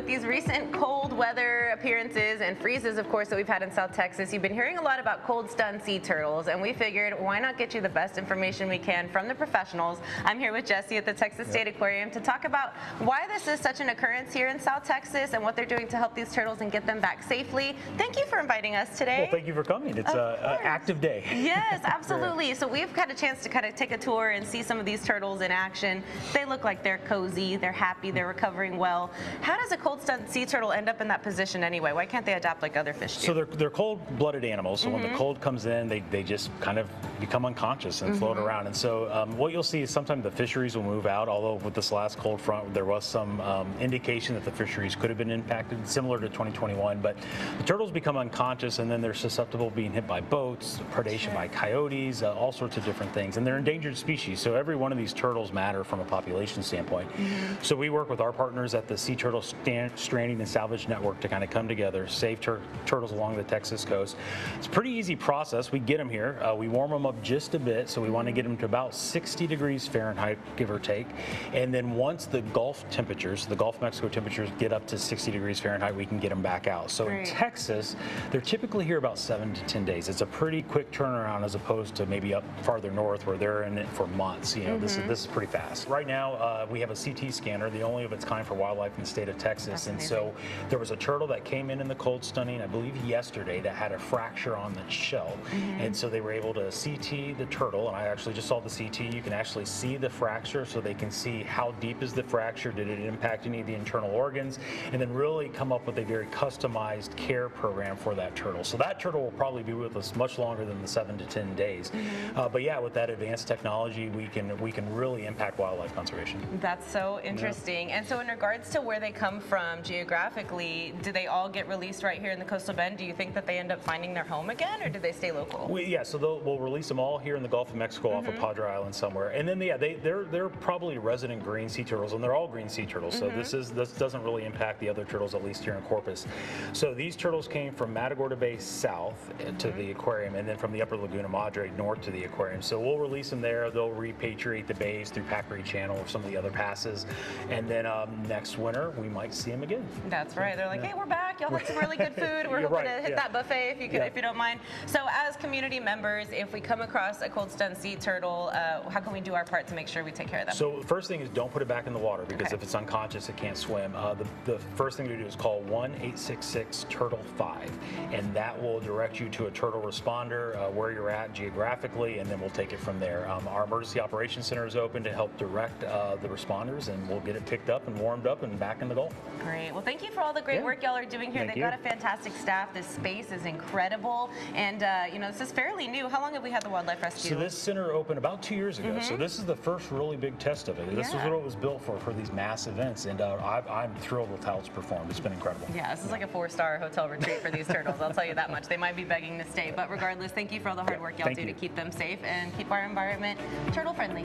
with these recent cold weather appearances and freezes, of course, that we've had in South Texas, you've been hearing a lot about cold stunned sea turtles, and we figured why not get you the best information we can from the professionals. I'm here with Jesse at the Texas State Aquarium to talk about why this is such an occurrence here in South Texas and what they're doing to help these turtles and get them back safely. Thank you for inviting us today. Well, thank you for coming. It's an active day. Yes, absolutely. So we've had a chance to kind of take a tour and see some of these turtles in action. They look like they're cozy, they're happy, they're recovering well. How does a cold stunned sea turtle end up in that position anyway? Why can't they adapt like other fish do? So they're cold-blooded animals, so when the cold comes in, they just kind of become unconscious and float around. And so what you'll see is sometimes the fisheries will move out, although with this last cold front, there was some indication that the fisheries could have been impacted, similar to 2021. But the turtles become unconscious, and then they're susceptible to being hit by boats, predation by coyotes, all sorts of different things. And they're endangered species, so every one of these turtles matter from a population standpoint. So we work with our partners at the Sea Turtle Stranding and Salvage Network to kind of come together, save turtles along the Texas coast. It's a pretty easy process. We get them here. We warm them up just a bit, so we want to get them to about 60 degrees Fahrenheit, give or take. And then once the Gulf temperatures, the Gulf of Mexico temperatures get up to 60 degrees Fahrenheit, we can get them back out. So in Texas, they're typically here about 7 to 10 days. It's a pretty quick turnaround as opposed to maybe up farther north where they're in it for months. You know, this is pretty fast. Right now, we have a CT scanner, the only of its kind for wildlife in the state of Texas. And so there was a turtle that came in the cold stunning, I believe yesterday, that had a fracture on the shell. And so they were able to CT the turtle, and I actually just saw the CT. You can actually see the fracture, so they can see how deep is the fracture, did it impact any of the internal organs, and then really come up with a very customized care program for that turtle. So that turtle will probably be with us much longer than the 7 to 10 days. But yeah, with that advanced technology, we can really impact wildlife conservation. That's so interesting. And so in regards to where they come from geographically, do they all get released right here in the coastal bend? Do you think that they end up finding their home again, or do they stay local? So we'll release them all here in the Gulf of Mexico off of Padre Island somewhere. And then they're probably resident green sea turtles, and they're all green sea turtles. So this doesn't really impact the other turtles, at least here in Corpus. So these turtles came from Matagorda Bay south to the aquarium, and then from the upper Laguna Madre north to the aquarium. So we'll release them there. They'll repatriate the bays through Packery Channel or some of the other passes. And then next winter, we might see them again. That's right. They're like, hey, we're back. Y'all had some really good food. We're hoping to hit that buffet if you don't mind. So as community members, if we come across a cold stunned sea turtle, how can we do our part to make sure we take care of them? So the first thing is don't put it back in the water, because if it's unconscious, it can't swim. The first thing to do is call 1-866-TURTLE-5, and that will direct you to a turtle responder where you're at geographically, and then we'll take it from there. Our emergency operations center is open to help direct the responders, and we'll get it picked up and warmed up and back in the Gulf. Great. Well, thank you for all the great work y'all are doing here. They've got a fantastic staff. This space is incredible, and you know, this is fairly new. How long have we had the wildlife rescue? So this center opened about 2 years ago. So this is the first really big test of it. This is what it was built for these mass events, and I'm thrilled with how it's performed. It's been incredible. Yeah, this is like a 4-star hotel retreat for these turtles. I'll tell you that much. They might be begging to stay, but regardless, thank you for all the hard work y'all do to keep them safe and keep our environment turtle friendly.